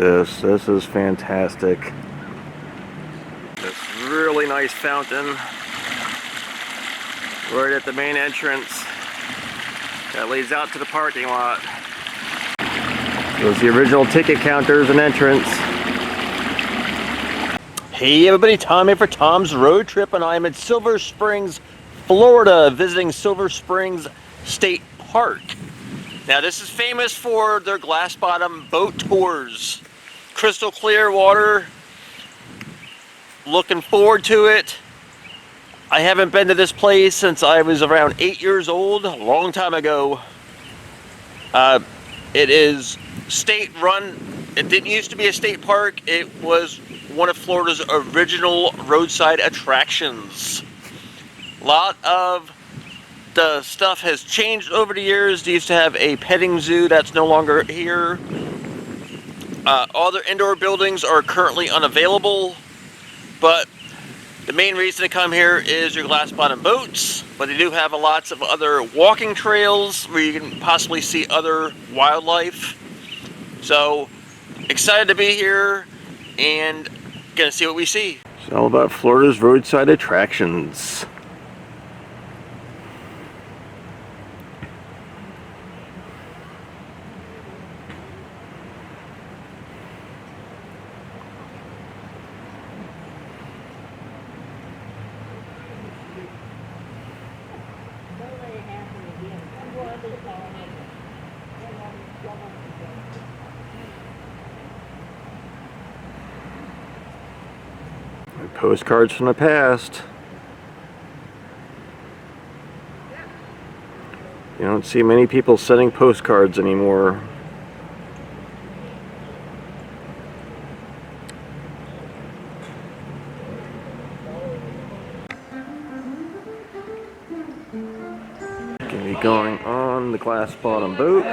this. This is fantastic. This really nice fountain right at the main entrance that leads out to the parking lot. Those are the original ticket counters and entrance. Hey everybody, Tom here for Tom's Road Trip, and I'm at Silver Springs, Florida, visiting Silver Springs State Park. Now this is famous for their glass bottom boat tours. Crystal clear water. Looking forward to it. I haven't been to this place since I was around 8 years old, a long time ago. It is state run. It didn't used to be a state park. It was one of Florida's original roadside attractions. A lot of the stuff has changed over the years. They used to have a petting zoo that's no longer here. All their indoor buildings are currently unavailable, but the main reason to come here is your glass bottom boats, but they do have lots of other walking trails where you can possibly see other wildlife. So excited to be here and gonna see what we see. It's all about Florida's roadside attractions. Postcards from the past. You don't see many people sending postcards anymore. Gonna be going on the glass bottom boat.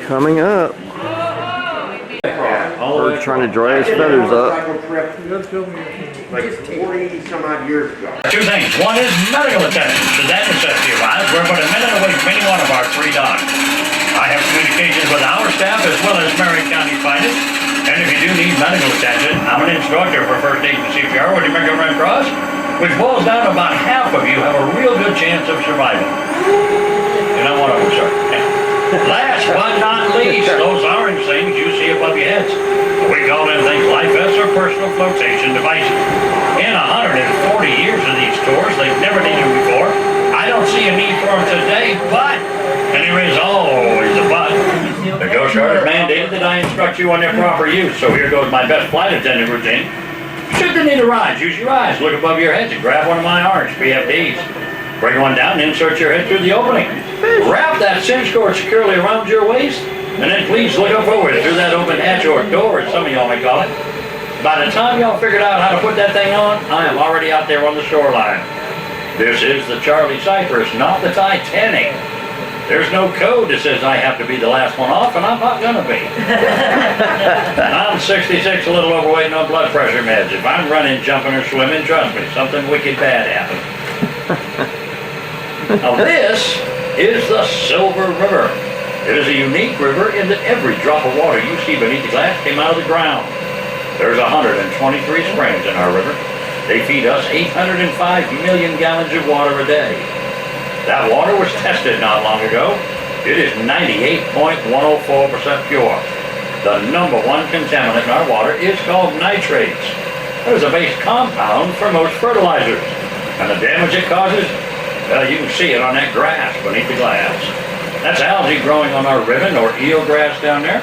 Coming up. We're trying to dry his feathers up. Like 40 some odd years ago. Two things. One is medical attention. Should that necessity arise, we're but a minute away from any one of our 3 dogs. I have communications with our staff as well as Marion County finest. And if you do need medical attention, I'm an instructor for first aid and CPR with the American Red Cross, which boils down to about half of you have a real good chance of surviving. You're not one of them, sir. Last but not least, those orange things you see above your heads. We call them things life vests or personal flotation devices. In 140 years of these tours, they've never needed them before. I don't see a need for them today, but, and there is always a but, the Coast Guard has mandated that I instruct you on their proper use. So here goes my best flight attendant routine. Should you need a ride, use your eyes, look above your heads and grab one of my orange BFDs. Bring one down and insert your head through the opening. Wrap that cinch cord securely around your waist, and then please look up forward through that open hatch or door, as some of y'all may call it. By the time y'all figured out how to put that thing on, I am already out there on the shoreline. This is the Charlie Cypress, not the Titanic. There's no code that says I have to be the last one off, and I'm not gonna be. I'm 66, a little overweight, and on blood pressure meds. If I'm running, jumping, or swimming, trust me, something wicked bad happened. Now this is the Silver River. It is a unique river in that every drop of water you see beneath the glass came out of the ground. There's 123 springs in our river. They feed us 805 million gallons of water a day. That water was tested not long ago. It is 98.104% pure. The #1 contaminant in our water is called nitrates. That is a base compound for most fertilizers. And the damage it causes, you can see it on that grass beneath the glass. That's algae growing on our ribbon or eelgrass down there.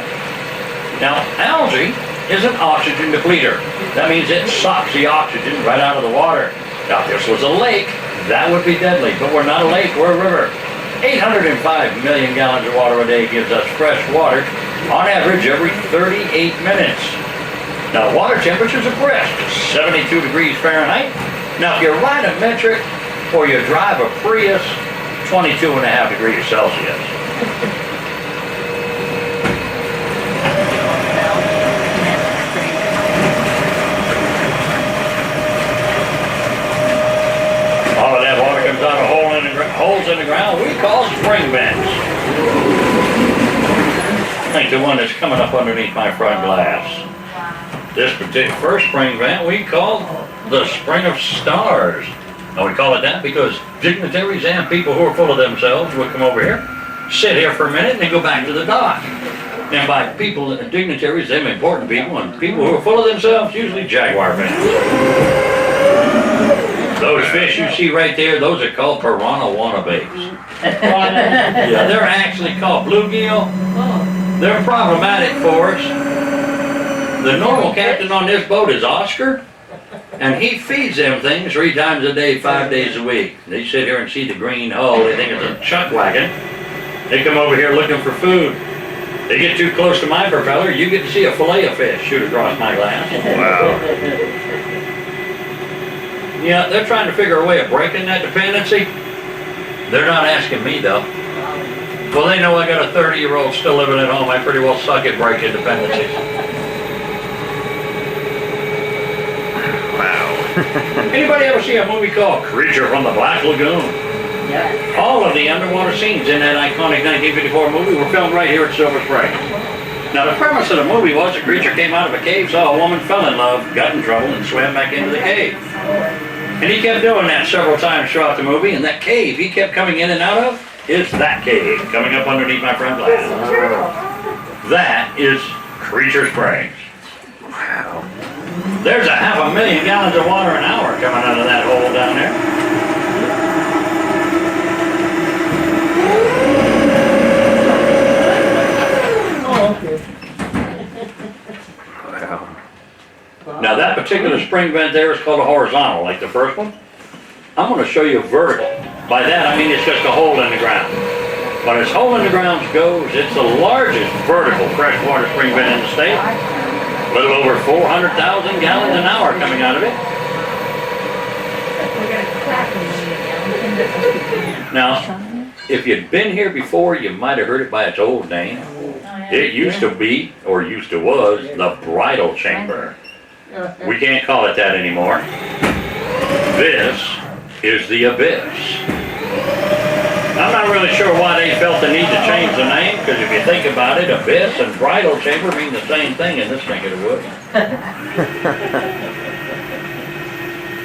Now, algae is an oxygen depleter. That means it sucks the oxygen right out of the water. Now, if this was a lake, that would be deadly, but we're not a lake, we're a river. 805 million gallons of water a day gives us fresh water, on average every 38 minutes. Now, water temperatures are brisk, 72 degrees Fahrenheit. Now, if you ride a metric or you drive a Prius, 22.5 degrees Celsius. All of that water comes out of holes in the ground we call spring vents. think the one that's coming up underneath my front glass. This particular first spring event we call the Spring of Stars. And we call it that because dignitaries and people who are full of themselves would come over here, sit here for a minute, and then go back to the dock. And by people, dignitaries, them important people, and people who are full of themselves, usually jaguar fans. Those fish you see right there, those are called piranha wannabes. Yeah, they're actually called bluegill. They're problematic for us. The normal captain on this boat is Oscar, and he feeds them things 3 times a day, 5 days a week. They sit here and see the green hull, they think it's a chuck wagon. They come over here looking for food. They get too close to my propeller, you get to see a fillet of fish shoot across my glass. Wow. Yeah, they're trying to figure a way of breaking that dependency. They're not asking me though. Well, they know I got a 30-year-old still living at home. I pretty well suck at breaking dependencies. Wow. Anybody ever see a movie called Creature from the Black Lagoon? Yeah. All of the underwater scenes in that iconic 1954 movie were filmed right here at Silver Spring. Now the premise of the movie was a creature came out of a cave, saw a woman, fell in love, got in trouble, and swam back into the cave. And he kept doing that several times throughout the movie, and that cave he kept coming in and out of is that cave coming up underneath my front glass. That is Creature Springs. Wow. There's a 500,000 gallons of water an hour coming out of that hole down there. Wow. Now that particular spring vent there is called a horizontal, like the first one. I'm going to show you vertical. By that I mean it's just a hole in the ground. But as hole in the ground goes, it's the largest vertical freshwater spring vent in the state. A little over 400,000 gallons an hour coming out of it. Now, if you'd been here before, you might have heard it by its old name. It used to be, or used to was, the bridal chamber. We can't call it that anymore. This is the abyss. I'm not really sure why they felt the need to change the name, because if you think about it, abyss and bridal chamber mean the same thing in this neck of the woods.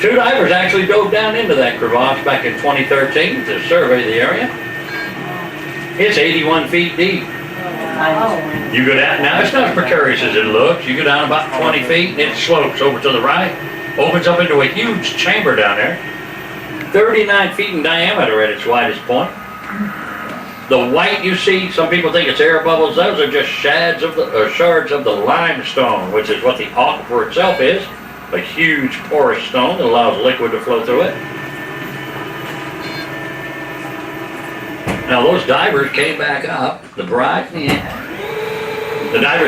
2 divers actually dove down into that crevasse back in 2013 to survey the area. It's 81 feet deep. You go down, now it's not as precarious as it looks. You go down about 20 feet and it slopes over to the right, opens up into a huge chamber down there, 39 feet in diameter at its widest point. The white you see, some people think it's air bubbles. Those are just shards of the limestone, which is what the aquifer itself is. A huge porous stone that allows liquid to flow through it. Now those divers came back up, the divers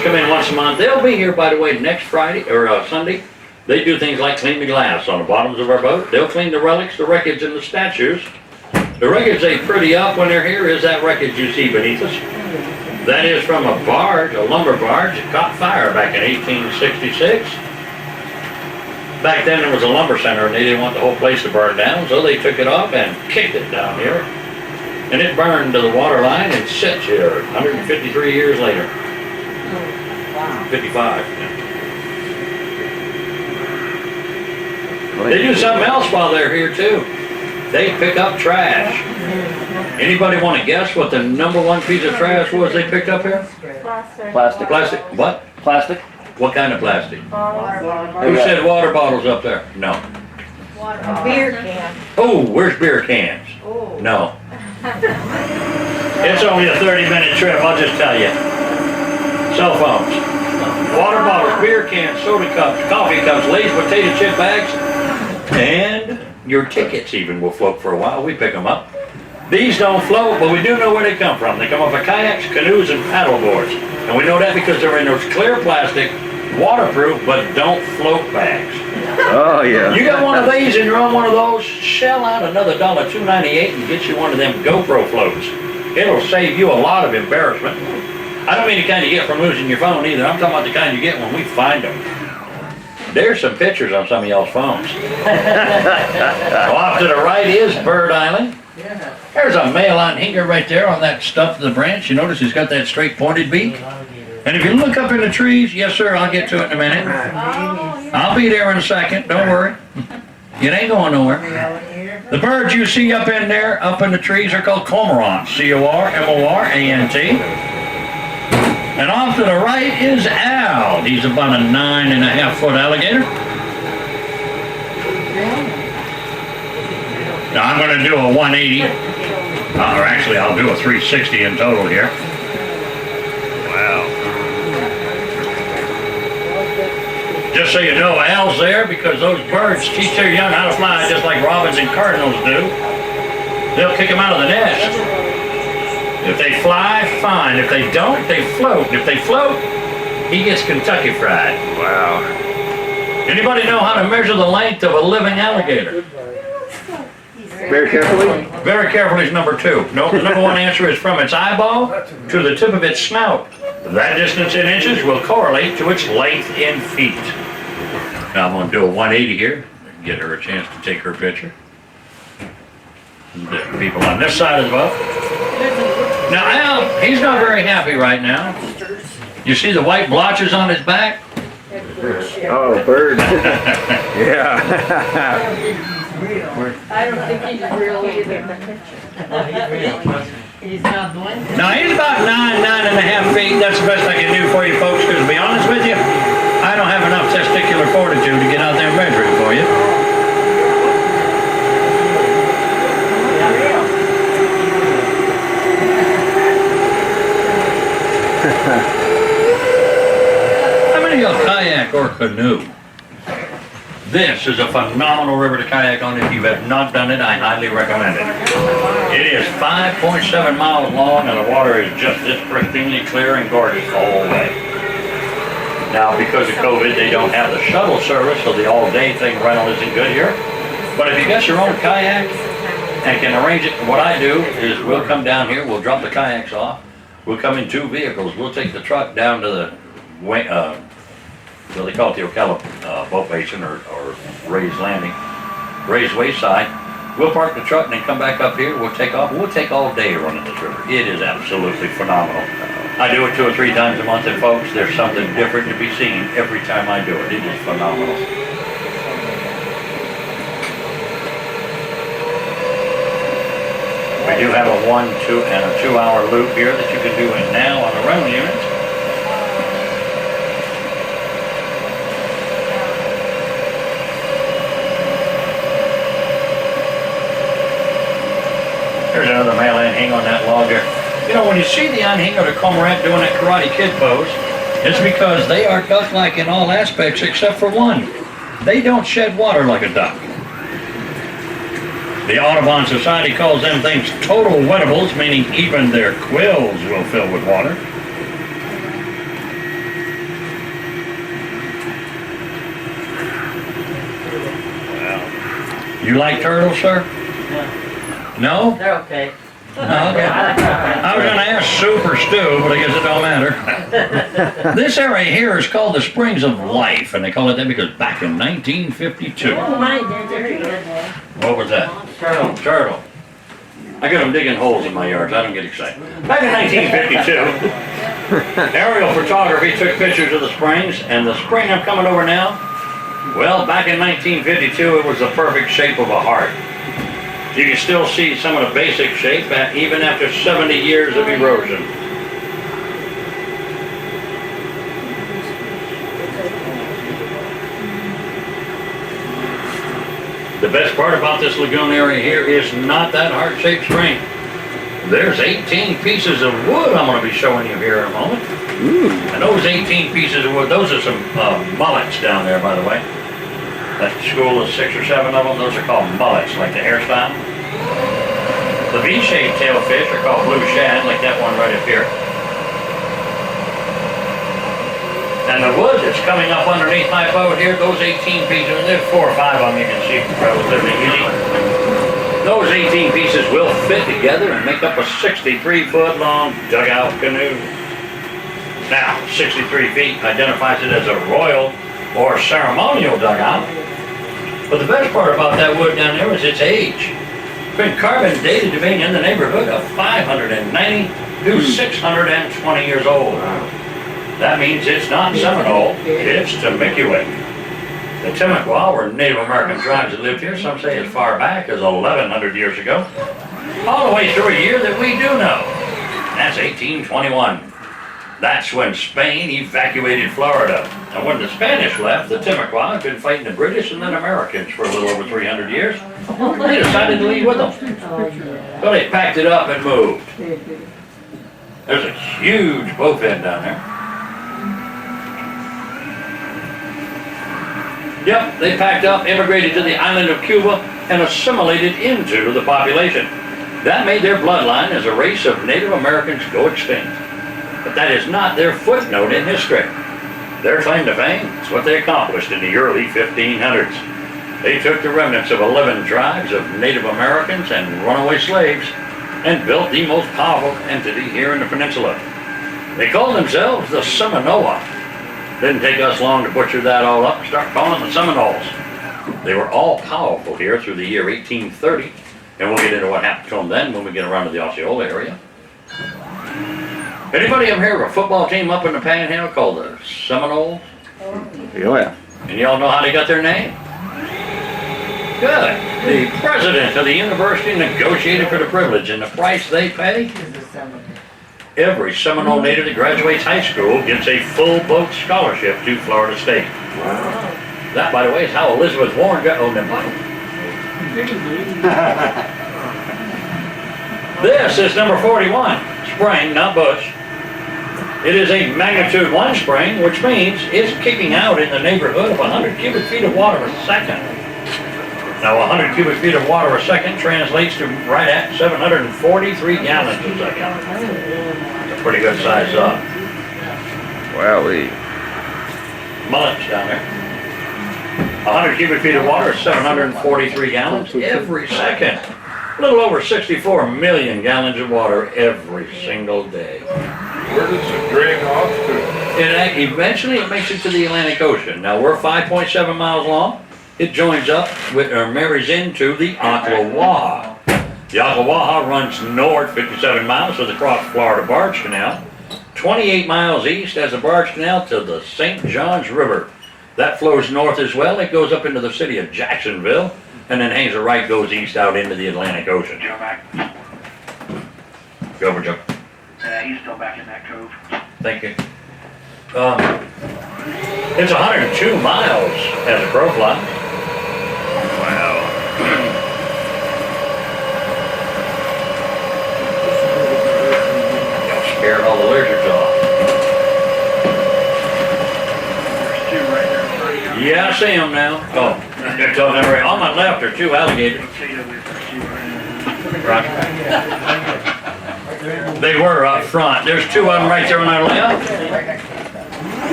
come in once a month. They'll be here, by the way, next Friday, or Sunday. They do things like clean the glass on the bottoms of our boat. They'll clean the relics, the wreckage, and the statues. The wreckage they pretty up when they're here is that wreckage you see beneath us. That is from a barge, a lumber barge, that caught fire back in 1866. Back then there was a lumber center and they didn't want the whole place to burn down, so they took it off and kicked it down here. And it burned to the water line and sits here 153 years later. 55. They do something else while they're here too. They pick up trash. Anybody want to guess what the #1 piece of trash was they picked up here? Plastic. Plastic. What? Plastic? What kind of plastic? Water Who said water bottles up there? No. A beer can. Oh, where's beer cans? Oh. No. It's only a 30-minute trip, I'll just tell you. Cell phones, water bottles, beer cans, soda cups, coffee cups, Lay's potato chip bags, and your tickets even will float for a while. We pick them up. These don't float, but we do know where they come from. They come off of kayaks, canoes, and paddle boards. And we know that because they're in those clear plastic, waterproof, but don't float bags. Oh, yeah. You got one of these and you're on one of those, shell out another $2.98 and get you one of them GoPro floats. It'll save you a lot of embarrassment. I don't mean the kind you get from losing your phone either. I'm talking about the kind you get when we find them. There's some pictures on some of y'all's phones. Off to the right is Bird Island. Yeah. There's a male anhinga right there on that stump of the branch. You notice he's got that straight pointed beak? And if you look up in the trees, yes sir, I'll get to it in a minute. I'll be there in a second, don't worry. It ain't going nowhere. The birds you see up in there, up in the trees, are called cormorants. C-O-R-M-O-R-A-N-T. And off to the right is Al. He's about a 9.5-foot alligator. Now I'm going to do a 180. Or actually, I'll do a 360 in total here. Wow. Just so you know, Al's there because those birds teach their young how to fly just like robins and cardinals do. They'll kick them out of the nest. If they fly, fine. If they don't, they float. If they float, he gets Kentucky fried. Wow. Anybody know how to measure the length of a living alligator? Very carefully? Very carefully is number 2. No, the number 1 answer is from its eyeball to the tip of its snout. That distance in inches will correlate to its length in feet. Now I'm going to do a 180 here. Get her a chance to take her picture. The people on this side as well. Now Al, he's not very happy right now. You see the white blotches on his back? Oh, bird. Yeah. I don't think he's real either. He's not doing it. Now he's about 9.5 feet. That's the best I can do for you folks, because to be honest with you, I don't have enough testicular fortitude to get out there and measure it for you. How many of y'all kayak or canoe? This is a phenomenal river to kayak on. If you have not done it, I highly recommend it. It is 5.7 miles long and the water is just this pristinely clear and gorgeous the whole way. Now, because of COVID, they don't have the shuttle service, so the all-day thing rental isn't good here. But if you got your own kayak and can arrange it, what I do is we'll come down here, we'll drop the kayaks off, we'll come in 2 vehicles, we'll take the truck down to the well, they call it the Ocala boat basin or raised landing, raised wayside. We'll park the truck and then come back up here. We'll take off. We'll take all day running this river. It is absolutely phenomenal. I do it 2 or 3 times a month, and folks, there's something different to be seen every time I do it. It is phenomenal. We do have a 1, 2, and a 2-hour loop here that you can do it now on the rental units. There's another male anhinga on that log there. You know, when you see the anhinga or the cormorant doing that Karate Kid pose, it's because they are duck-like in all aspects except for one. They don't shed water like a duck. The Audubon Society calls them things total wettables, meaning even their quills will fill with water. Well, you like turtles, sir? No? They're okay. Okay. I was going to ask soup or stew, but I guess it don't matter. This area here is called the Springs of Life, and they call it that because back in 1952. What was that? Turtle. Turtle. I got them digging holes in my yards. I don't get excited. Back in 1952, aerial photography took pictures of the springs, and the spring I'm coming over now, well, back in 1952, it was the perfect shape of a heart. You can still see some of the basic shape even after 70 years of erosion. The best part about this lagoon area here is not that heart-shaped spring. There's 18 pieces of wood I'm going to be showing you here in a moment. Ooh. And those 18 pieces of wood, those are some mullets down there, by the way. That school of 6 or 7 of them, those are called mullets, like the hairstyle. The V-shaped tailfish are called blue shad, like that one right up here. And the wood that's coming up underneath my boat here, those 18 pieces, there's 4 or 5 of them you can see relatively easy. Those 18 pieces will fit together and make up a 63-foot long dugout canoe. Now, 63 feet identifies it as a royal or ceremonial dugout. But the best part about that wood down there is its age. It's been carbon dated to being in the neighborhood of 590 to 620 years old. That means it's not Seminole, it's Temecula. The Timucua were Native American tribes that lived here, some say as far back as 1,100 years ago, all the way through a year that we do know. That's 1821. That's when Spain evacuated Florida. And when the Spanish left, the Timucua had been fighting the British and then Americans for a little over 300 years. They decided to leave with them. So they packed it up and moved. There's a huge bowfin down there. Yep, they packed up, immigrated to the island of Cuba, and assimilated into the population. That made their bloodline as a race of Native Americans go extinct. But that is not their footnote in history. Their claim to fame is what they accomplished in the early 1500s. They took the remnants of 11 tribes of Native Americans and runaway slaves and built the most powerful entity here in the peninsula. They called themselves the Seminole. Didn't take us long to butcher that all up and start calling them the Seminoles. They were all powerful here through the year 1830, and we'll get into what happened to them then when we get around to the Osceola area. Anybody ever hear of a football team up in the Panhandle called the Seminoles? Oh yeah. And y'all know how they got their name? Good. The president of the university negotiated for the privilege, and the price they pay? Every Seminole native that graduates high school gets a full boat scholarship to Florida State. Wow. That, by the way, is how Elizabeth Warren got owned them money. This is number 41, spring, not bush. It is a magnitude 1 spring, which means it's kicking out in the neighborhood of 100 cubic feet of water a second. Now, 100 cubic feet of water a second translates to right at 743 gallons a second. It's a pretty good size up. Wowee. Mullets down there. 100 cubic feet of water is 743 gallons every second. A little over 64 million gallons of water every single day. Where does it drain off to? Eventually it makes it to the Atlantic Ocean. Now we're 5.7 miles long. It joins up with, or marries into the Ocala. The Ocala runs north 57 miles to the Cross Florida Barge Canal, 28 miles east as a barge canal to the St. Johns River. That flows north as well. It goes up into the city of Jacksonville, and then hangs a right, goes east out into the Atlantic Ocean. Joe back. Go over, Joe. He's still back in that cove. Thank you. It's 102 miles as a crow flies. Wow. Y'all scared all the lizards off. There's two right there. Yeah, I see them now. Oh, they're talking right. On my left are 2 alligators. Right. They were up front. There's 2 of them right there on our left.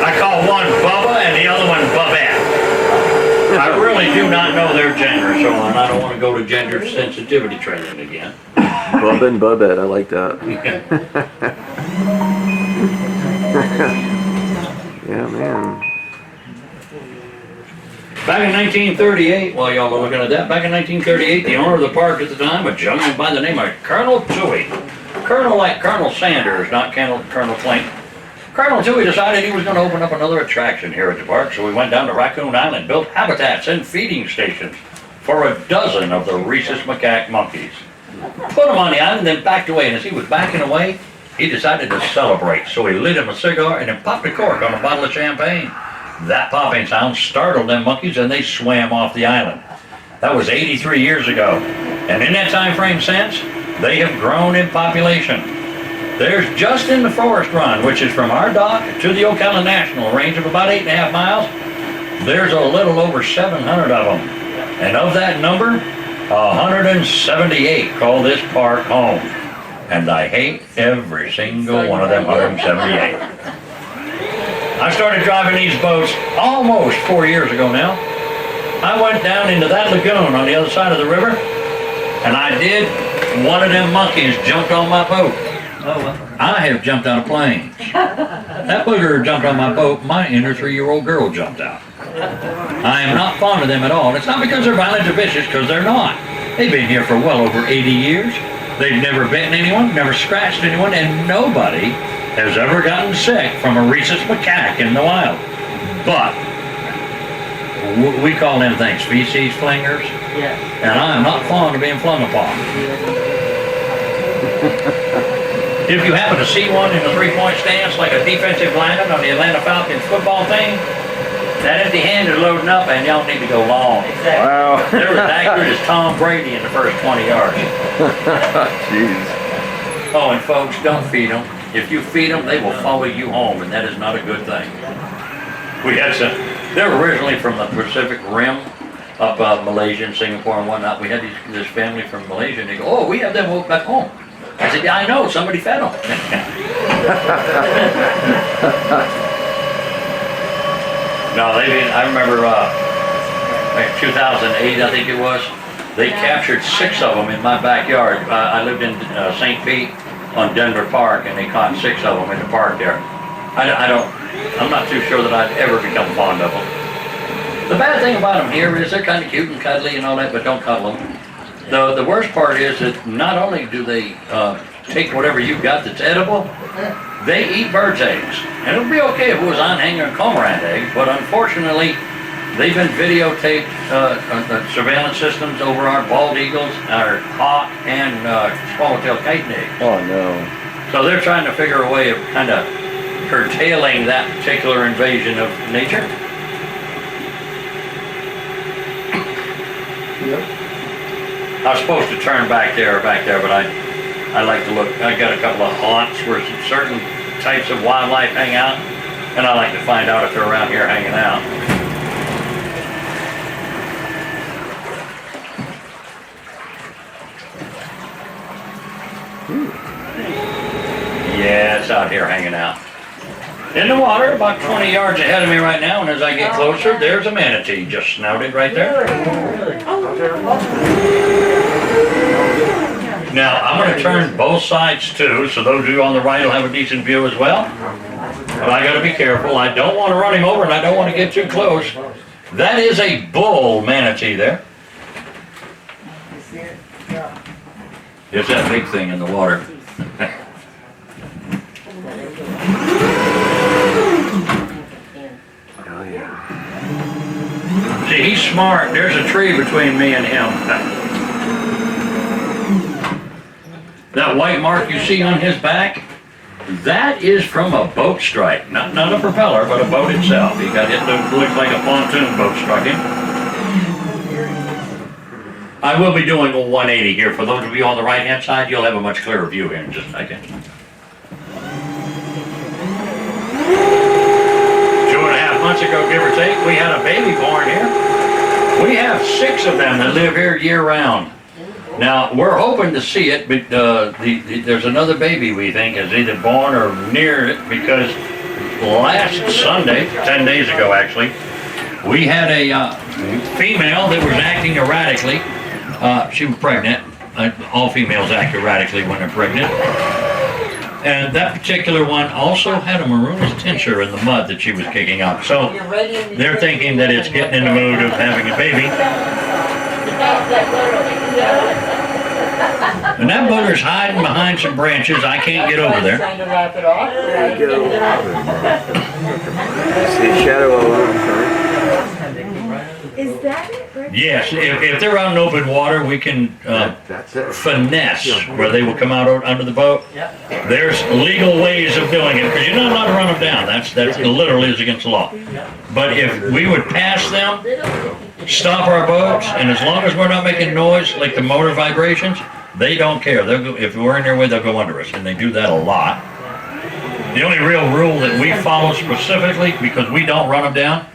I call one Bubba and the other one Bubette. I really do not know their gender, so I don't want to go to gender sensitivity training again. Bub and Bubette, I like that. Yeah, man. Back in 1938, while y'all were looking at that, back in 1938, the owner of the park at the time, a gentleman by the name of Colonel Toohey. Colonel like Colonel Sanders, not Colonel Clink. Colonel Toohey decided he was going to open up another attraction here at the park, so we went down to Raccoon Island, built habitats and feeding stations for a dozen of the rhesus macaque monkeys. Put them on the island, then backed away, and as he was backing away, he decided to celebrate. So he lit him a cigar and then popped a cork on a bottle of champagne. That popping sound startled them monkeys and they swam off the island. That was 83 years ago. And in that time frame since, they have grown in population. There's just in the Forest Run, which is from our dock to the Ocala National, a range of about 8.5 miles, there's a little over 700 of them. And of that number, 178 call this park home. And I hate every single one of them 178. I started driving these boats almost 4 years ago now. I went down into that lagoon on the other side of the river, and I did. One of them monkeys jumped on my boat. I have jumped out of planes. That booger jumped on my boat, my inner 3-year-old girl jumped out. I am not fond of them at all. And it's not because they're violent or vicious, because they're not. They've been here for well over 80 years. They've never bitten anyone, never scratched anyone, and nobody has ever gotten sick from a rhesus macaque in the wild. But we call them things feces flingers, and I am not fond of being flung upon. If you happen to see one in a three-point stance like a defensive lineman on the Atlanta Falcons football team, that empty hand is loading up and y'all need to go long. Wow. They were as accurate as Tom Brady in the first 20 yards. Jeez. Oh, and folks, don't feed them. If you feed them, they will follow you home, and that is not a good thing. We had some, they're originally from the Pacific Rim, up Malaysia and Singapore and whatnot. We had this family from Malaysia, and they go, oh, we have them back home. I said, yeah, I know, somebody fed them. No, they didn't. I remember like 2008, I think it was, they captured 6 of them in my backyard. I lived in St. Pete on Denver Park, and they caught 6 of them in the park there. I'm not too sure that I'd ever become fond of them. The bad thing about them here is they're kind of cute and cuddly and all that, but don't cuddle them. The worst part is that not only do they take whatever you've got that's edible, they eat birds' eggs. And it would be okay if it was on-hanger and cormorant eggs, but unfortunately, they've been videotaped surveillance systems over our bald eagles, our hawk, and swallowtail chitin eggs. Oh no. So they're trying to figure a way of kind of curtailing that particular invasion of nature. I was supposed to turn back there, but I like to look. I got a couple of haunts where certain types of wildlife hang out, and I like to find out if they're around here hanging out. Yeah, it's out here hanging out. In the water, about 20 yards ahead of me right now, and as I get closer, there's a manatee just snouted right there. Now, I'm going to turn both sides too, so those of you on the right will have a decent view as well. But I got to be careful. I don't want to run him over, and I don't want to get too close. That is a bull manatee there. It's that big thing in the water. Oh yeah. See, he's smart. There's a tree between me and him. That white mark you see on his back, that is from a boat strike. Not a propeller, but a boat itself. He got hit, looks like a pontoon boat struck him. I will be doing a 180 here. For those of you on the right-hand side, you'll have a much clearer view here in just a second. 2.5 months ago, give or take, we had a baby born here. We have 6 of them that live here year-round. Now, we're hoping to see it, but there's another baby we think is either born or near it, because last Sunday, 10 days ago actually, we had a female that was acting erratically. She was pregnant. All females act erratically when they're pregnant. And that particular one also had a maroonous tincture in the mud that she was kicking up. So they're thinking that it's getting in the mood of having a baby. And that booger's hiding behind some branches. I can't get over there. There you go. See a shadow all over the front. Is that it? Right? Yes, if they're out in open water, we can That's it. finesse where they will come out under the boat. There's legal ways of doing it, because you're not allowed to run them down. That literally is against the law. But if we would pass them, stop our boats, and as long as we're not making noise like the motor vibrations, they don't care. They'll go, if we're in their way, they'll go under us, and they do that a lot. The only real rule that we follow specifically, because we don't run them down,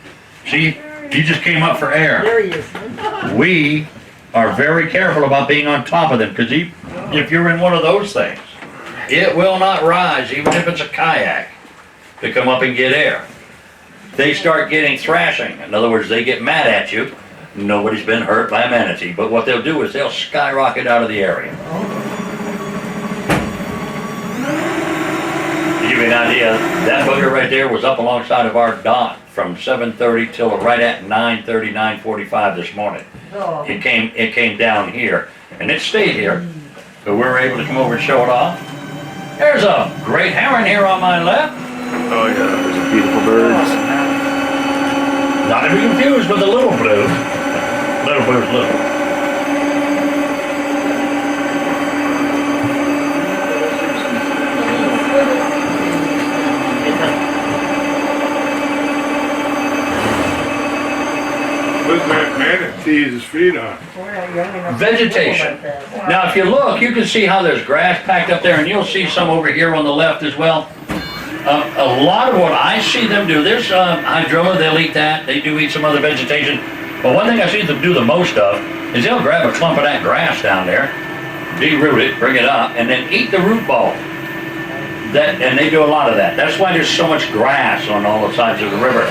see, he just came up for air. There he is. We are very careful about being on top of them, because if you're in one of those things, it will not rise, even if it's a kayak, to come up and get air. They start getting thrashing. In other words, they get mad at you. Nobody's been hurt by a manatee, but what they'll do is they'll skyrocket out of the area. you an idea, that booger right there was up alongside of our dock from 7:30 till right at 9:30, 9:45 this morning. Oh. It came down here, and it stayed here, so we were able to come over and show it off. There's a great heron here on my left. Oh yeah, those are beautiful birds. Not to be confused with the little blue. Little blue's little. What's that manatee's feet on? Vegetation. Now, if you look, you can see how there's grass packed up there, and you'll see some over here on the left as well. A lot of what I see them do, there's hydrilla, they'll eat that. They do eat some other vegetation. But one thing I see them do the most of is they'll grab a clump of that grass down there, de-root it, bring it up, and then eat the root ball. And they do a lot of that. That's why there's so much grass on all the sides of the river.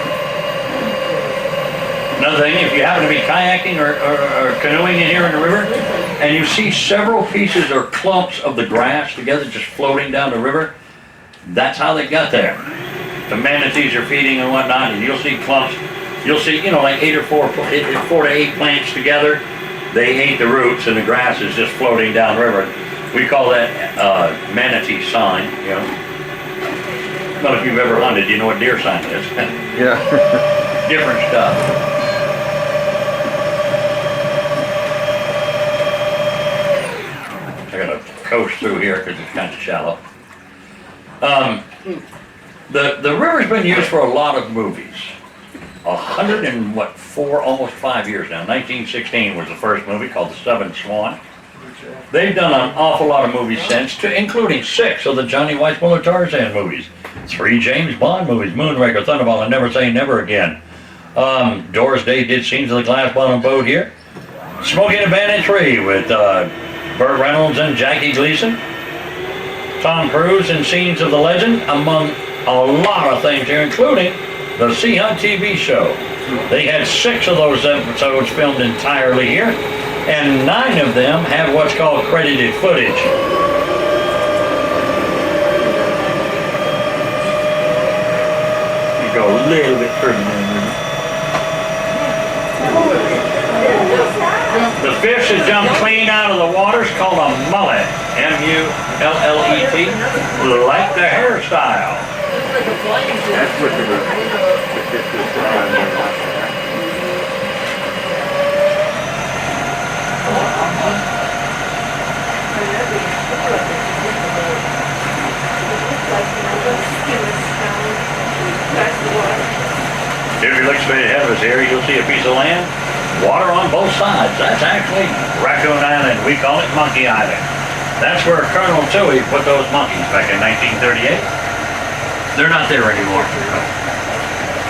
Another thing, if you happen to be kayaking or canoeing in here in the river, and you see several pieces or clumps of the grass together just floating down the river, that's how they got there. The manatees are feeding and whatnot, and you'll see clumps. You'll see, like 4 to 8 plants together. They ate the roots, and the grass is just floating down the river. We call that manatee sign, Well, if you've ever hunted, you know what deer sign is. Yeah. Different stuff. I gotta coast through here because it's kind of shallow. The river's been used for a lot of movies. 4, almost 5 years now. 1916 was the first movie called The Seventh Swan. They've done an awful lot of movies since, including 6 of the Johnny Weissmuller Tarzan movies, 3 James Bond movies, Moonraker, Thunderball, and Never Say Never Again. Doris Day did Scenes of the Glass Bottom Boat here. Smokey and the Bandit 3 with Burt Reynolds and Jackie Gleason. Tom Cruise in Scenes of the Legend, among a lot of things here, including the Sea Hunt TV show. They had 6 of those episodes filmed entirely here, and 9 of them have what's called credited footage. You go a little bit further. The fish that jumped clean out of the water is called a mullet, M-U-L-L-E-T, like the hairstyle. That's what the If you look straight ahead of us here, you'll see a piece of land, water on both sides. That's actually Raccoon Island. We call it Monkey Island. That's where Colonel Toohey put those monkeys back in 1938. They're not there anymore.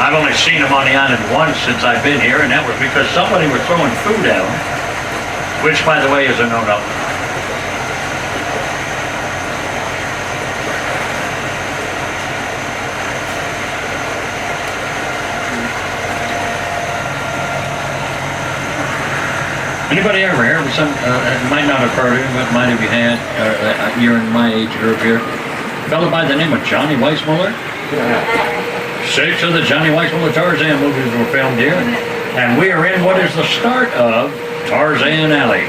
I've only seen them on the island once since I've been here, and that was because somebody was throwing food at them, which, by the way, is a no-no. Anybody ever heard of some, might not have heard of him, but might have you had, you're in my age group here, a fellow by the name of Johnny Weissmuller? 6 of the Johnny Weissmuller Tarzan movies were filmed here, and we are in what is the start of Tarzan Alley.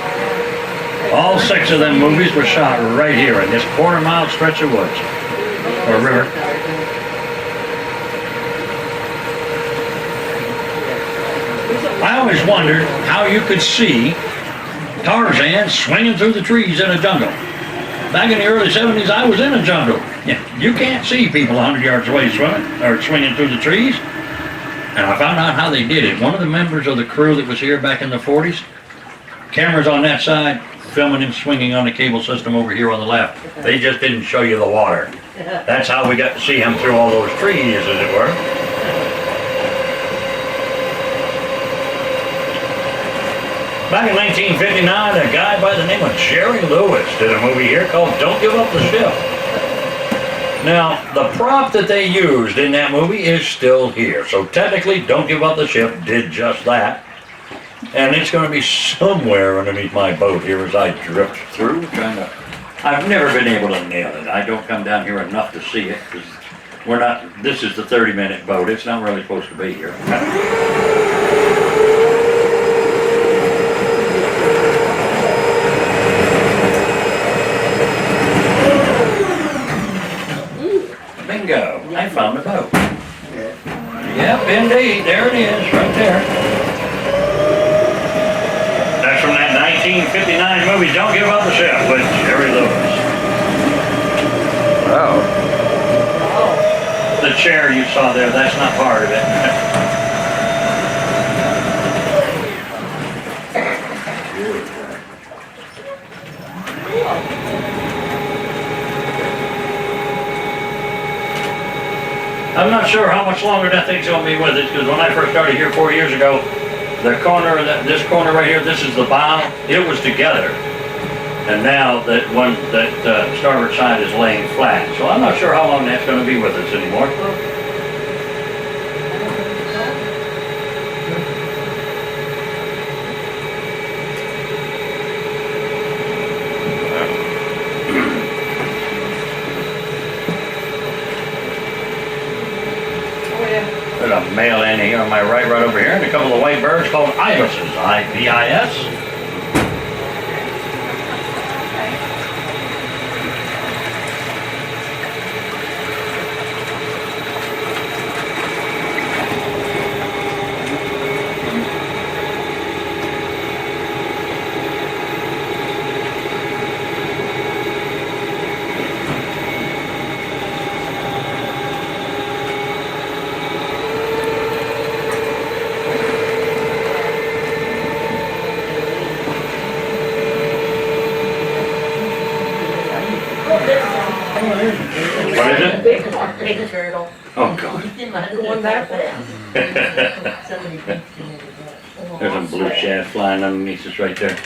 All 6 of them movies were shot right here in this quarter-mile stretch of woods, or river. I always wondered how you could see Tarzan swinging through the trees in a jungle. Back in the early 70s, I was in a jungle. Yeah, you can't see people 100 yards away swimming or swinging through the trees. And I found out how they did it. One of the members of the crew that was here back in the 40s, cameras on that side, filming him swinging on the cable system over here on the left. They just didn't show you the water. That's how we got to see him through all those trees, as it were. Back in 1959, a guy by the name of Jerry Lewis did a movie here called Don't Give Up the Ship. Now, the prop that they used in that movie is still here. So technically, Don't Give Up the Ship did just that. And it's going to be somewhere underneath my boat here as I drift through. I've never been able to nail it. I don't come down here enough to see it because we're not, this is the 30-minute boat. It's not really supposed to be here. Bingo, I found the boat. Yep, indeed, there it is, right there. That's from that 1959 movie, Don't Give Up the Ship, with Jerry Lewis. Wow. The chair you saw there, that's not part of it. I'm not sure how much longer that thing's gonna be with us, because when I first started here 4 years ago, the corner, this corner right here, this is the bow, it was together. And now that starboard side is laying flat. So I'm not sure how long that's gonna be with us anymore. There's a male in here on my right over here, and a couple of white birds called ibises, I-B-I-S. What is it? Big turtle. Oh, God. Going back there. There's some blue shad flying underneath us right there.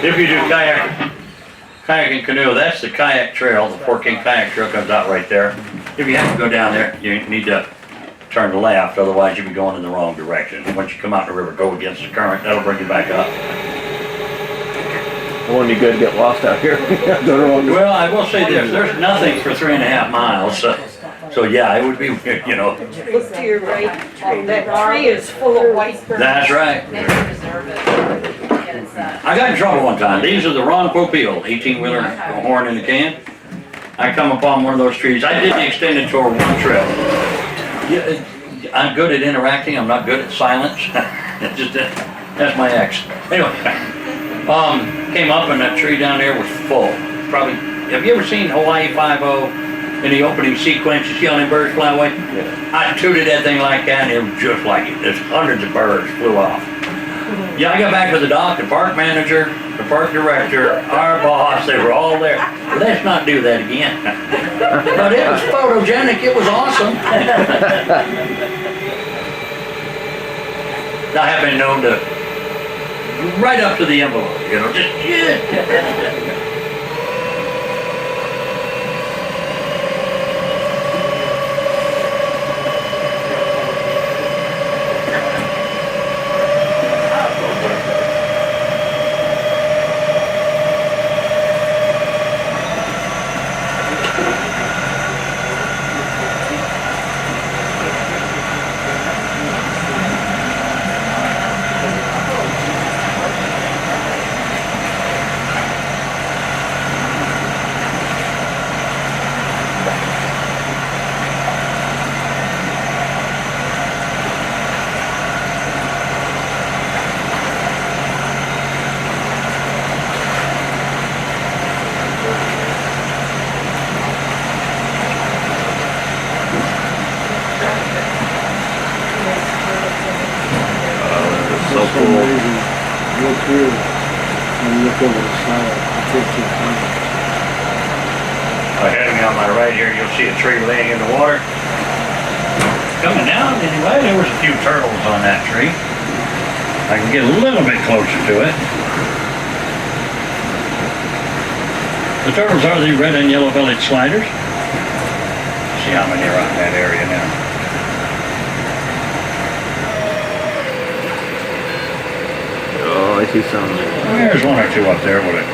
If you do kayak and canoe, that's the Kayak Trail. The 4K Kayak Trail comes out right there. If you have to go down there, you need to turn left, otherwise you'll be going in the wrong direction. Once you come out the river, go against the current, that'll bring you back up. It wouldn't be good to get lost out here. Go the wrong direction. Well, I will say this, there's nothing for 3.5 miles, so yeah, it would be, you know. Look to your right, that tree is full of white birds. That's right. Maybe reserve it. Get it set. I got in trouble one time. These are the Ron Popeil 18-wheeler horn in the can. I come upon one of those trees. I did the extended tour one trip. Yeah, I'm good at interacting. I'm not good at silence. It's just that's my ex. Anyway, came up and that tree down there was full. Probably. Have you ever seen Hawaii 5-0 in the opening sequence? You see all them birds fly away? Yeah. I tooted that thing like that, and it was just like it. There's hundreds of birds flew off. Yeah, I got back to the dock, the park manager, the park director, our boss, they were all there. Let's not do that again. But it was photogenic, it was awesome. I have been known to, right up to the envelope, you know, just, Ahead of me on my right here, you'll see a tree laying in the water. Coming down anyway, there was a few turtles on that tree. I can get a little bit closer to it. The turtles are the red and yellow-bellied sliders. See how many are on that area now. Oh I see some. There's one or two up there with it.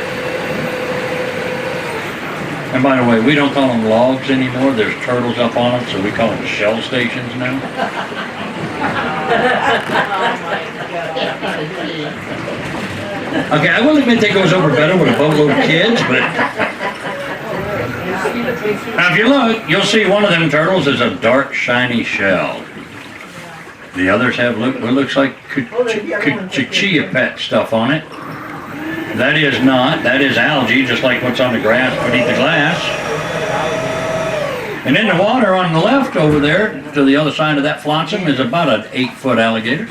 And by the way, we don't call them logs anymore. There's turtles up on them, so we call them shell stations now. Okay, I will admit that goes over better with a boatload of kids, but now if you look, you'll see one of them turtles is a dark, shiny shell. The others have what looks like chia pet stuff on it. That is not. That is algae, just like what's on the grass beneath the glass. And in the water on the left over there, to the other side of that flotsam, is about an 8-foot alligator.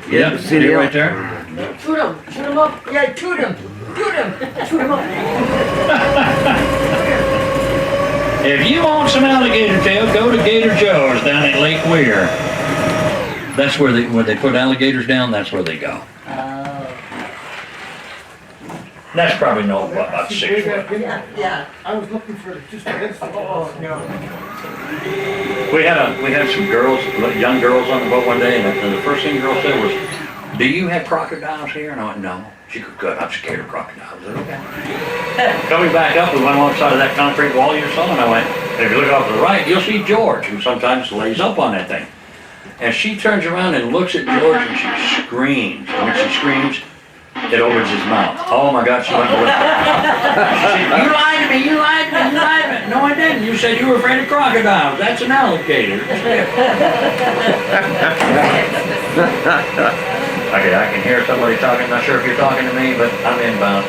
Yeah, see it right there? Shoot him up, yeah, shoot him up. If you want some alligator tail, go to Gator Joe's down at Lake Weir. That's where they put alligators down, that's where they go. That's probably about 6 foot. Yeah. I was looking for just an instant. Oh, no. We had some girls, young girls on the boat one day, and the first thing the girl said was, "Do you have crocodiles here?" And I went, "No." She goes, "Good, I'm scared of crocodiles." I said, "Okay." Coming back up, we went alongside of that concrete wall you saw, and I went, if you look off to the right, you'll see George, who sometimes lays up on that thing. And she turns around and looks at George, and she screams. And when she screams, it opens his mouth. Oh my God, she went to look. She said, "You lied to me, you lied to me, you lied to me." "No, I didn't. You said you were afraid of crocodiles. That's an alligator." Okay, I can hear somebody talking. Not sure if you're talking to me, but I'm inbound.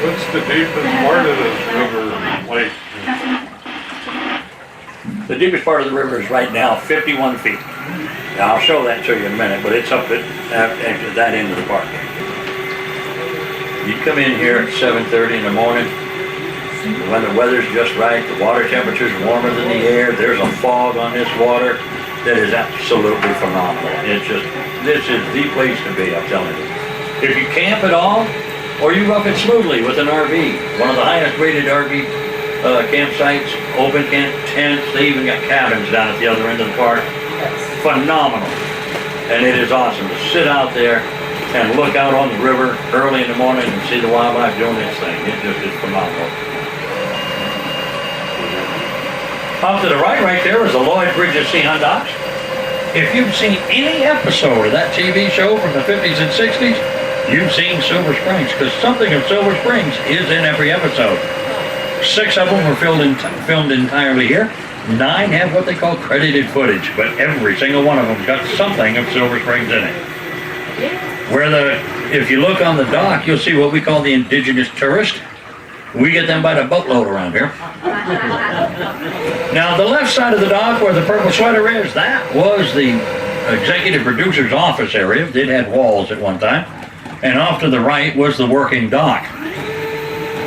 What's the deepest part of this river lake? The deepest part of the river is right now 51 feet. Now, I'll show that to you in a minute, but it's up at that end of the park. You come in here at 7:30 in the morning, when the weather's just right, the water temperature's warmer than the air, there's a fog on this water that is absolutely phenomenal. This is the place to be, I'm telling you. If you camp at all, or you rough it smoothly with an RV, one of the highest rated RV campsites, open camp tents, they even got cabins down at the other end of the park. Phenomenal. And it is awesome to sit out there and look out on the river early in the morning and see the wildlife doing its thing. It just is phenomenal. Off to the right there is the Lloyd Bridges Sea Hunt Docks. If you've seen any episode of that TV show from the 50s and 60s, you've seen Silver Springs, because something of Silver Springs is in every episode. 6 of them were filmed entirely here. 9 have what they call credited footage, but every single one of them got something of Silver Springs in it. If you look on the dock, you'll see what we call the indigenous tourist. We get them by the boatload around here. Now, the left side of the dock where the purple sweater is, that was the executive producer's office area. It had walls at one time. And off to the right was the working dock.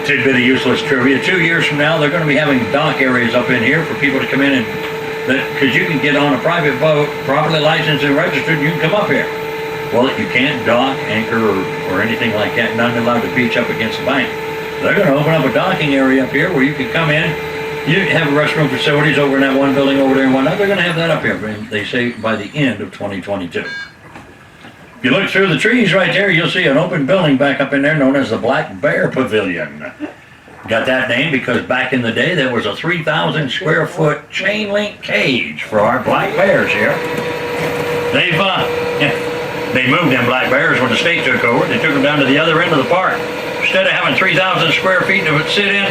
Tidbit of useless trivia. 2 years from now, they're going to be having dock areas up in here for people to come in and, because you can get on a private boat, properly licensed and registered, you can come up here. Well, you can't dock, anchor, or anything like that. None allowed to beach up against the bank. They're going to open up a docking area up here where you can come in. You have restroom facilities over in that one building over there and whatnot. They're going to have that up here, they say, by the end of 2022. If you look through the trees right there, you'll see an open building back up in there known as the Black Bear Pavilion. Got that name because back in the day there was a 3,000 square foot chain link cage for our black bears here. They moved them black bears when the state took over. They took them down to the other end of the park. Instead of having 3,000 square feet to sit in,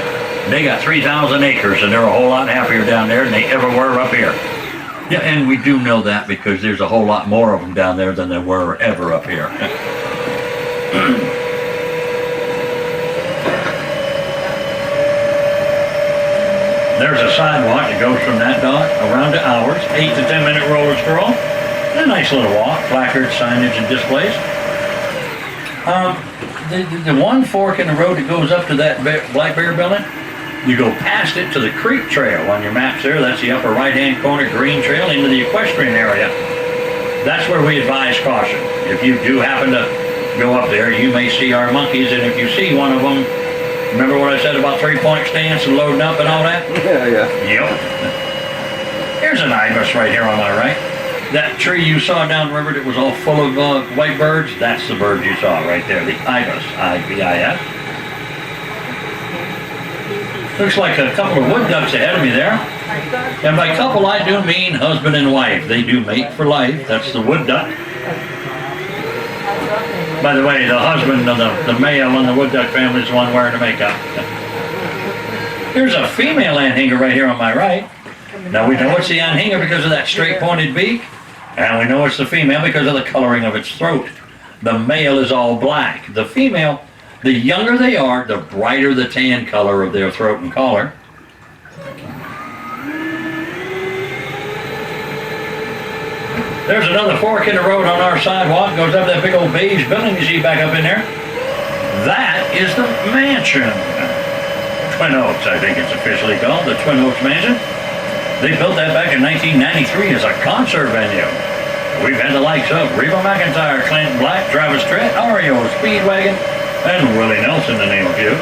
they got 3,000 acres, and they're a whole lot happier down there than they ever were up here. Yeah, and we do know that because there's a whole lot more of them down there than there were ever up here. There's a sidewalk that goes from that dock around to ours, 8 to 10 minute roller stroll. A nice little walk, placards, signage, and displays. The one fork in the road that goes up to that Black Bear building, you go past it to the Creek Trail on your maps there. That's the upper right-hand corner green trail into the equestrian area. That's where we advise caution. If you do happen to go up there, you may see our monkeys, and if you see one of them, remember what I said about 3-point stance and loading up and all that? Yeah. Yep. Here's an ibis right here on my right. That tree you saw downriver that was all full of white birds, that's the bird you saw right there, the ibis, I-B-I-S. Looks like a couple of wood ducks ahead of me there. And by couple, I do mean husband and wife. They do mate for life. That's the wood duck. By the way, the husband of the male in the wood duck family is the one wearing the makeup. Here's a female anhinga right here on my right. Now we know it's the anhinga because of that straight pointed beak. And we know it's the female because of the coloring of its throat. The male is all black. The female, the younger they are, the brighter the tan color of their throat and collar. There's another fork in the road on our sidewalk. Goes up that big old beige building you see back up in there. That is the mansion. Twin Oaks, I think it's officially called, the Twin Oaks Mansion. They built that back in 1993 as a concert venue. We've had the likes of Reba McEntire, Clint Black, Travis Tritt, REO, Speedwagon, and Willie Nelson, to name a few.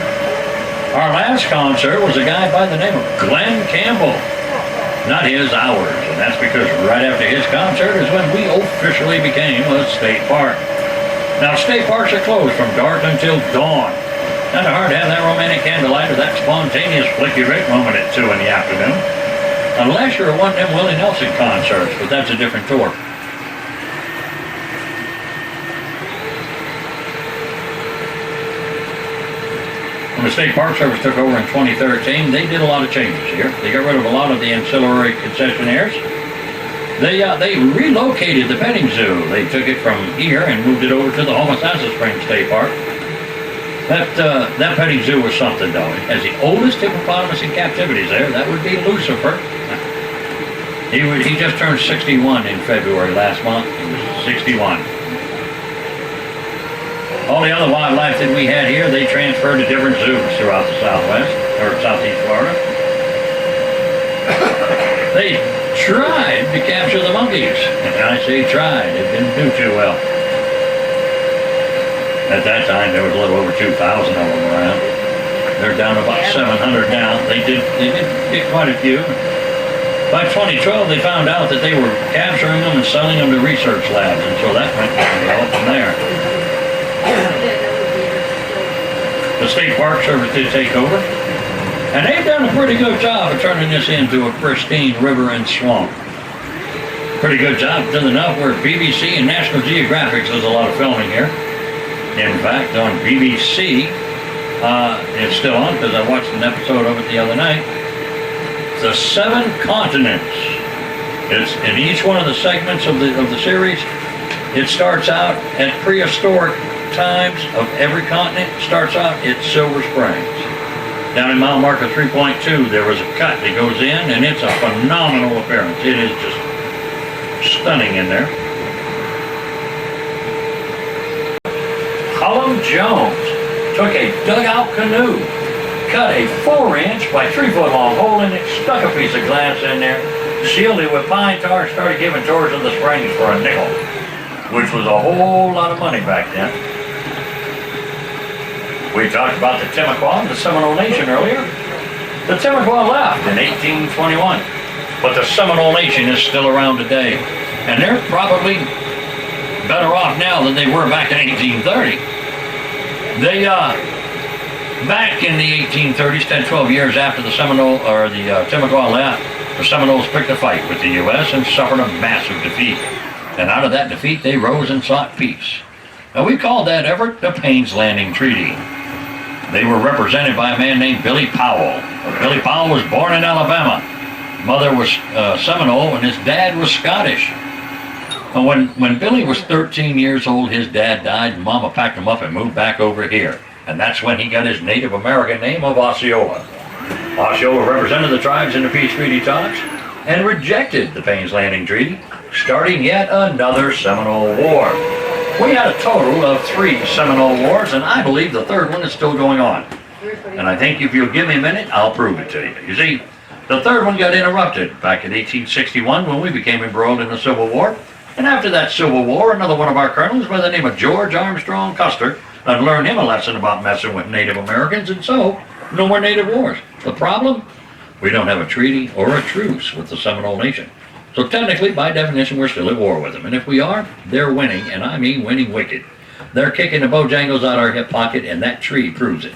Our last concert was a guy by the name of Glenn Campbell. Not his, ours. And that's because right after his concert is when we officially became a state park. Now, state parks are closed from dark until dawn. Kind of hard to have that romantic candlelight or that spontaneous flicky Rick moment at 2 in the afternoon. Unless you're at one of them Willie Nelson concerts, but that's a different tour. When the State Park Service took over in 2013, they did a lot of changes here. They got rid of a lot of the ancillary concessionaires. They relocated the petting zoo. They took it from here and moved it over to the Homosassa Springs State Park. That petting zoo was something, though. It has the oldest hippopotamus in captivity there. That would be Lucifer. He just turned 61 in February last month. He was 61. All the other wildlife that we had here, they transferred to different zoos throughout the Southwest, or Southeast Florida. They tried to capture the monkeys. And I say tried, it didn't do too well. At that time, there was a little over 2,000 of them around. They're down to about 700 now. They did get quite a few. By 2012, they found out that they were capturing them and selling them to research labs, and so that went well from there. The State Park Service did take over, and they've done a pretty good job of turning this into a pristine river and swamp. Pretty good job, done enough where BBC and National Geographic does a lot of filming here. In fact, on BBC, it's still on because I watched an episode of it the other night. The 7 continents. It's in each one of the segments of the series. It starts out at prehistoric times of every continent. Starts out at Silver Springs. Down in mile marker 3.2, there was a cut that goes in, and it's a phenomenal appearance. It is just stunning in there. Cullum Jones took a dugout canoe, cut a 4-inch by 3-foot long hole in it, stuck a piece of glass in there, sealed it with pine tar, started giving tours of the springs for a nickel, which was a whole lot of money back then. We talked about the Timucua, the Seminole Nation earlier. The Timucua left in 1821, but the Seminole Nation is still around today, and they're probably better off now than they were back in 1830. They, back in the 1830s, 10, 12 years after the Seminole, or the Timucua left, the Seminoles picked a fight with the U.S. and suffered a massive defeat. And out of that defeat, they rose and sought peace. Now, we called that effort the Payne's Landing Treaty. They were represented by a man named Billy Powell. Billy Powell was born in Alabama. Mother was Seminole, and his dad was Scottish. And when Billy was 13 years old, his dad died, and Mama packed him up and moved back over here. And that's when he got his Native American name of Osceola. Osceola represented the tribes in the peace treaty talks and rejected the Payne's Landing Treaty, starting yet another Seminole War. We had a total of 3 Seminole Wars, and I believe the 3rd one is still going on. And I think if you'll give me a minute, I'll prove it to you. You see, the 3rd one got interrupted back in 1861 when we became embroiled in the Civil War. And after that Civil War, another one of our colonels by the name of George Armstrong Custer had learned him a lesson about messing with Native Americans, and so, no more Native Wars. The problem? We don't have a treaty or a truce with the Seminole Nation. So technically, by definition, we're still at war with them. And if we are, they're winning, and I mean winning wicked. They're kicking the Bojangles out our hip pocket, and that tree proves it.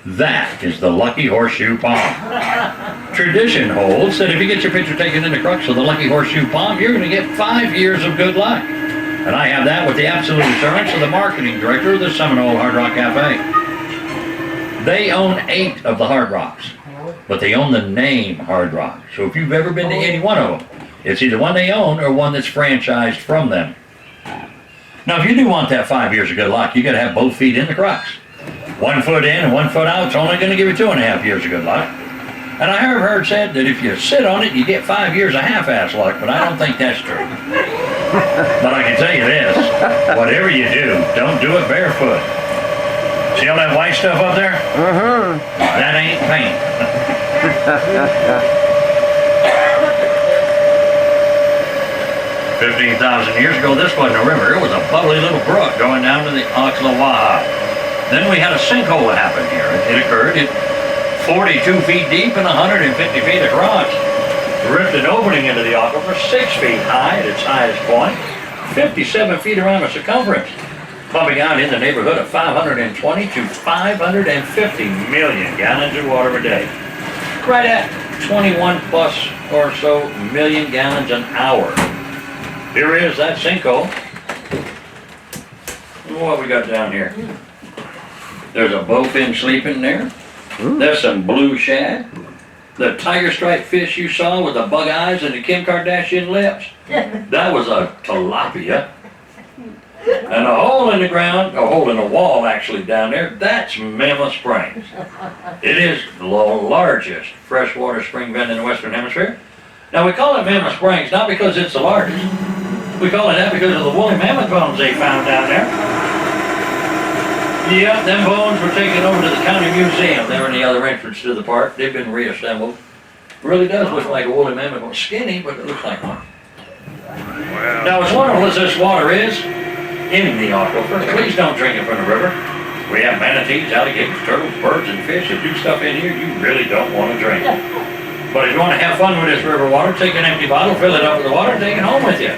That is the Lucky Horseshoe Palm. Tradition holds that if you get your picture taken in the crux of the Lucky Horseshoe Palm, you're going to get 5 years of good luck. And I have that with the absolute assurance of the marketing director of the Seminole Hard Rock Cafe. They own 8 of the Hard Rocks, but they own the name Hard Rock. So if you've ever been to any one of them, it's either one they own or one that's franchised from them. Now, if you do want that 5 years of good luck, you got to have both feet in the crux. 1 foot in and 1 foot out, it's only going to give you 2.5 years of good luck. And I have heard said that if you sit on it, you get 5 years of half-ass luck, but I don't think that's true. But I can tell you this, whatever you do, don't do it barefoot. See all that white stuff up there? That ain't paint. 15,000 years ago, this wasn't a river. It was a bubbly little brook going down to the Ocala. Then we had a sinkhole happen here. It occurred at 42 feet deep and 150 feet across. Ripped an opening into the aquifer 6 feet high at its highest point, 57 feet around the circumference, pumping out in the neighborhood of 520 to 550 million gallons of water a day. Right at 21 plus or so million gallons an hour. Here is that sinkhole. What we got down here? There's a bowfin sleeping there. There's some blue shad. The tiger stripe fish you saw with the bug eyes and the Kim Kardashian lips, that was a tilapia. And a hole in the ground, a hole in the wall actually down there, that's Mammoth Springs. It is the largest freshwater spring bend in the Western Hemisphere. Now we call it Mammoth Springs not because it's the largest. We call it that because of the woolly mammoth bones they found down there. Yep, them bones were taken over to the county museum. They're in the other entrance to the park. They've been reassembled. Really does look like a woolly mammoth bone. Skinny, but it looks like one. Wow. Now, as wonderful as this water is in the aquifer, please don't drink it from the river. We have manatees, alligators, turtles, birds, and fish that do stuff in here you really don't want to drink. But if you want to have fun with this river water, take an empty bottle, fill it up with the water, and take it home with you.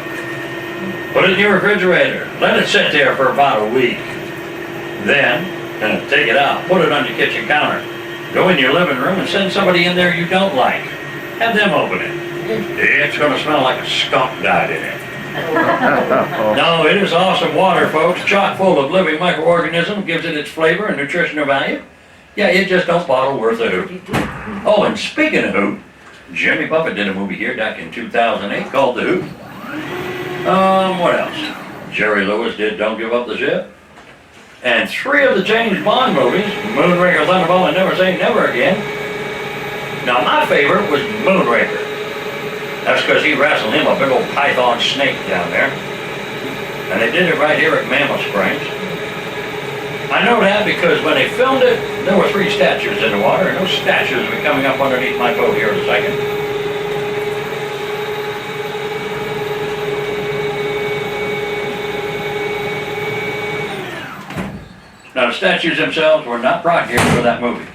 Put it in your refrigerator. Let it sit there for about a week. Then, take it out. Put it on your kitchen counter. Go in your living room and send somebody in there you don't like. Have them open it. It's going to smell like a skunk died in it. No, it is awesome water, folks. Chock full of living microorganisms. Gives it its flavor and nutritional value. Yeah, it just don't bottle worth a hoot. Oh, and speaking of hoot, Jimmy Buffett did a movie here back in 2008 called The Hoot. What else? Jerry Lewis did Don't Give Up the Ship. And 3 of the James Bond movies, Moonraker, Thunderball, and Never Say Never Again. Now my favorite was Moonraker. That's because he wrestled him a big old python snake down there. And they did it right here at Mammoth Springs. I know that because when they filmed it, there were 3 statues in the water, and those statues will be coming up underneath my boat here in a second. Now, the statues themselves were not brought here for that movie.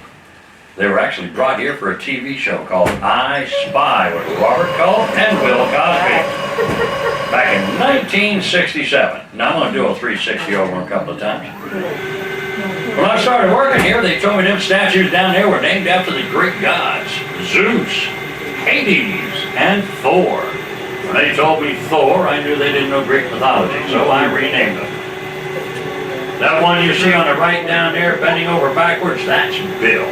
They were actually brought here for a TV show called I Spy with Robert Culp and Bill Cosby back in 1967. Now, I'm going to do a 360 over a couple of times. When I started working here, they told me them statues down there were named after the Greek gods, Zeus, Hades, and Thor. When they told me Thor, I knew they didn't know Greek mythology, so I renamed them. That one you see on the right down there, bending over backwards, that's Bill.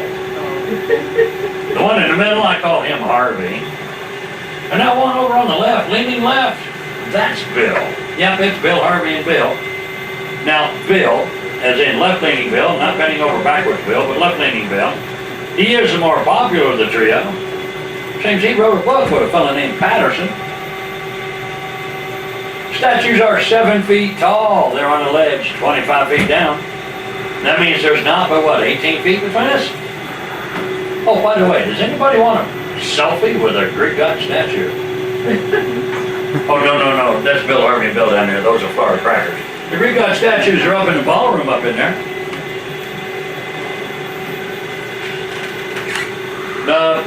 The one in the middle, I call him Harvey. And that one over on the left, leaning left, that's Bill. Yep, it's Bill, Harvey, and Bill. Now, Bill, as in left-leaning Bill, not bending over backwards Bill, but left-leaning Bill, he is the more popular of the trio. Seems he wrote a book with a fellow named Patterson. Statues are 7 feet tall. They're on a ledge 25 feet down. That means there's not but what, 18 feet between us? Oh, by the way, does anybody want a selfie with a Greek god statue? Oh, no. That's Bill Harvey and Bill down there. Those are Florida crackers. The Greek god statues are up in the ballroom up in there.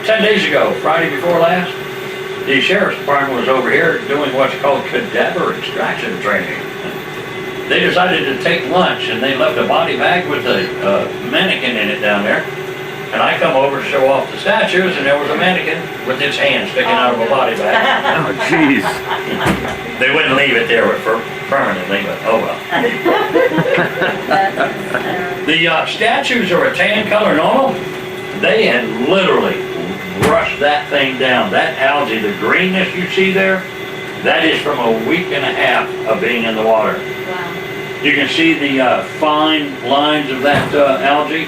10 days ago, Friday before last, The sheriff's department was over here doing what's called cadaver extraction training. They decided to take lunch and they left a body bag with a mannequin in it down there. And I come over to show off the statues and there was a mannequin with its hand sticking out of a body bag. Oh, jeez. They wouldn't leave it there for permanently, but oh well. The statues are a tan color normal. They had literally brushed that thing down. That algae, the greenness you see there, that is from a week and a half of being in the water. Wow. You can see the fine lines of that algae.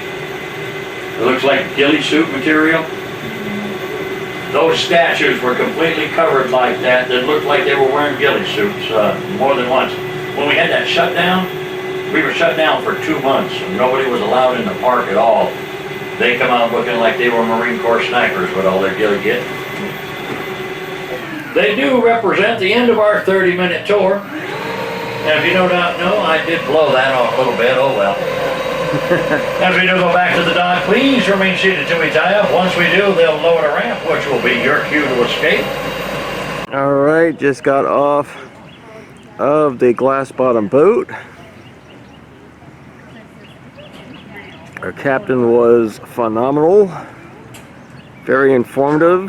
It looks like ghillie suit material. Those statues were completely covered like that. They looked like they were wearing ghillie suits more than once. When we had that shutdown, we were shut down for 2 months. And nobody was allowed in the park at all. They come out looking like they were Marine Corps snipers with all their ghillie kit. They do represent the end of our 30-minute tour. And if you do not know, I did blow that on a little bit. Oh well. As we do go back to the dock, please remain seated till we tie up. Once we do, they'll lower the ramp, which will be your cue to escape. All right, just got off of the glass bottom boat. Our captain was phenomenal, very informative.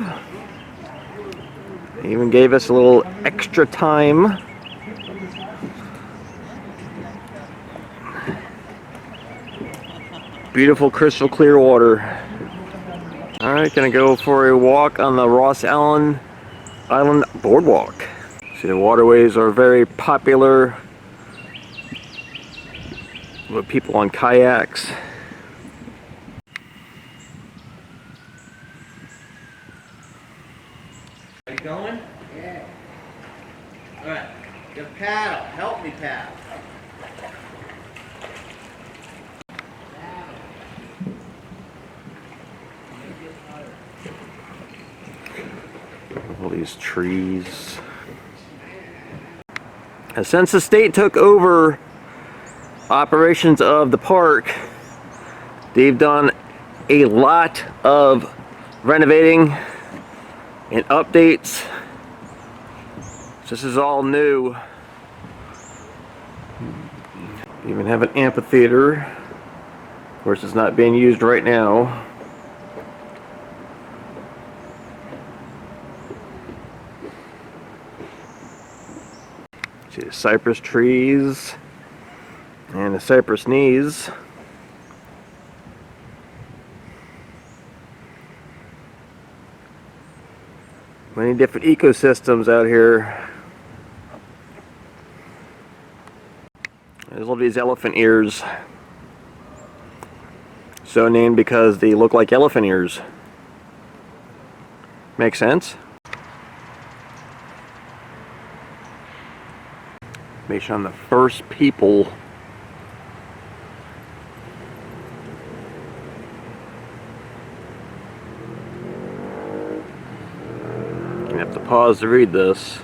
He even gave us a little extra time. Beautiful crystal clear water. All right, gonna go for a walk on the Ross Island Boardwalk. See, the waterways are very popular with people on kayaks. Are you going? Yeah. All right. Go paddle. Help me paddle. All these trees. And since the state took over operations of the park, they've done a lot of renovating and updates. This is all new. You even have an amphitheater. Of course, it's not being used right now. See the cypress trees and the cypress knees. Many different ecosystems out here. There's all these elephant ears. So named because they look like elephant ears. Makes sense? Based on the first people I have to pause to read this.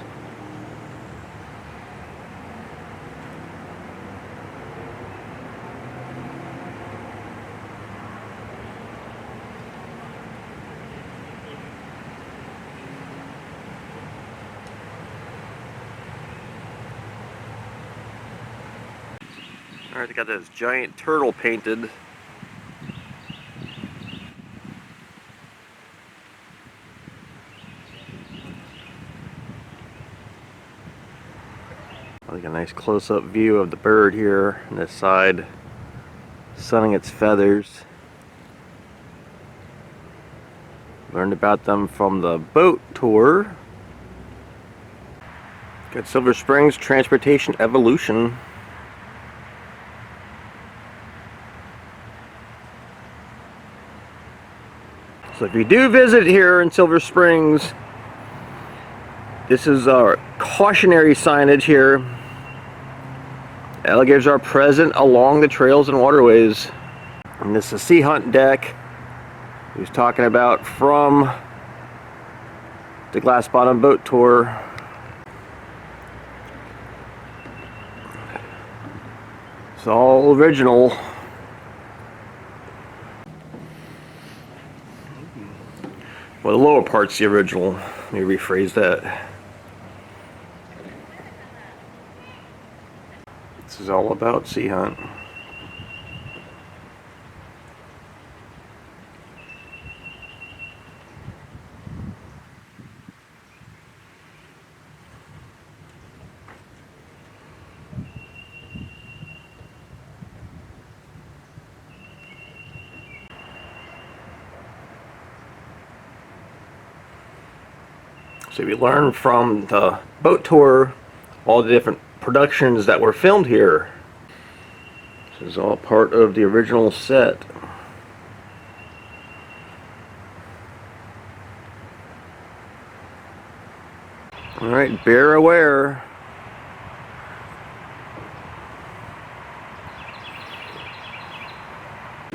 Alright, they got this giant turtle painted. Like a nice close-up view of the bird here on this side, sunning its feathers. Learned about them from the boat tour. Got Silver Springs Transportation Evolution. So if you do visit here in Silver Springs, this is our cautionary signage here. Alligators are present along the trails and waterways. And this is a sea hunt deck he was talking about from the glass bottom boat tour. It's all original. Well, the lower part's the original. Let me rephrase that. This is all about Sea Hunt. So we learned from the boat tour all the different productions that were filmed here. This is all part of the original set. Alright, bear aware.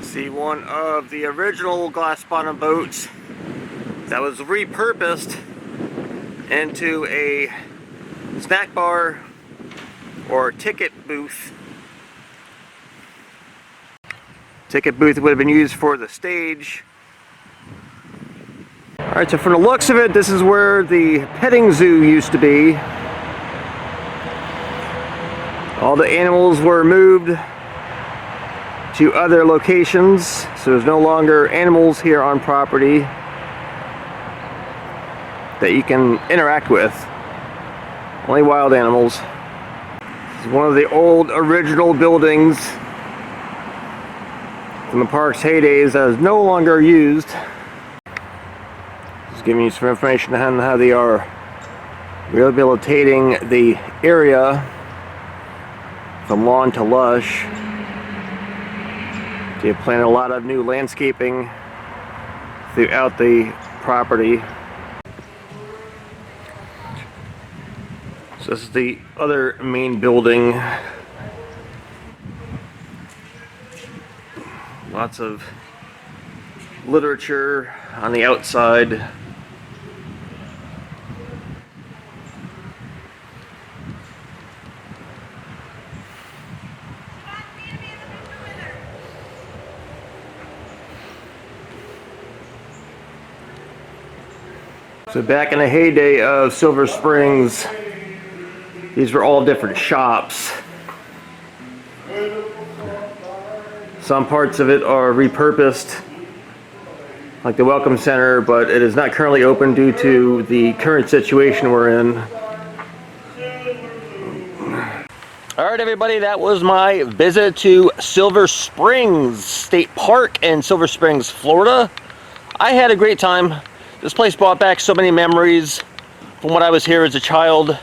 See one of the original glass bottom boats that was repurposed into a snack bar or ticket booth. Ticket booth would have been used for the stage. Alright, so from the looks of it, this is where the petting zoo used to be. All the animals were moved to other locations, so there's no longer animals here on property that you can interact with. Only wild animals. This is one of the old original buildings from the park's heydays that is no longer used. Just giving you some information on how they are rehabilitating the area from lawn to lush. They have planted a lot of new landscaping throughout the property. So this is the other main building. Lots of literature on the outside. So back in the heyday of Silver Springs, these were all different shops. Some parts of it are repurposed, like the Welcome Center, but it is not currently open due to the current situation we're in. Alright everybody, that was my visit to Silver Springs State Park in Silver Springs, Florida. I had a great time. This place brought back so many memories from when I was here as a child.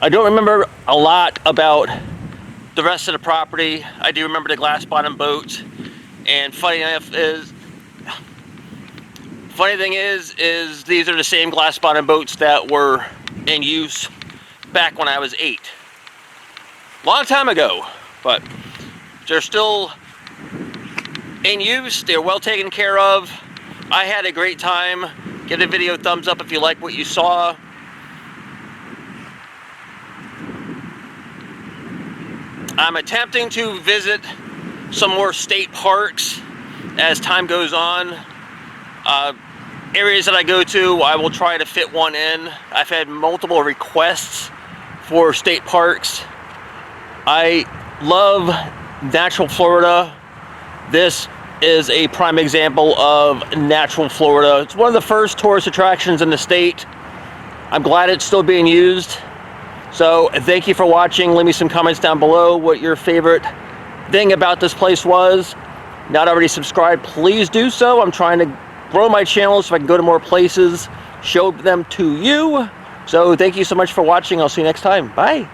I don't remember a lot about the rest of the property. I do remember the glass bottom boats, and funny thing is these are the same glass bottom boats that were in use back when I was 8. Long time ago, but they're still in use. They're well taken care of. I had a great time. Give the video a thumbs up if you like what you saw. I'm attempting to visit some more state parks as time goes on. Areas that I go to, I will try to fit one in. I've had multiple requests for state parks. I love natural Florida. This is a prime example of natural Florida. It's one of the first tourist attractions in the state. I'm glad it's still being used. So thank you for watching. Leave me some comments down below what your favorite thing about this place was. Not already subscribed, please do so. I'm trying to grow my channel so I can go to more places, show them to you. So thank you so much for watching. I'll see you next time. Bye.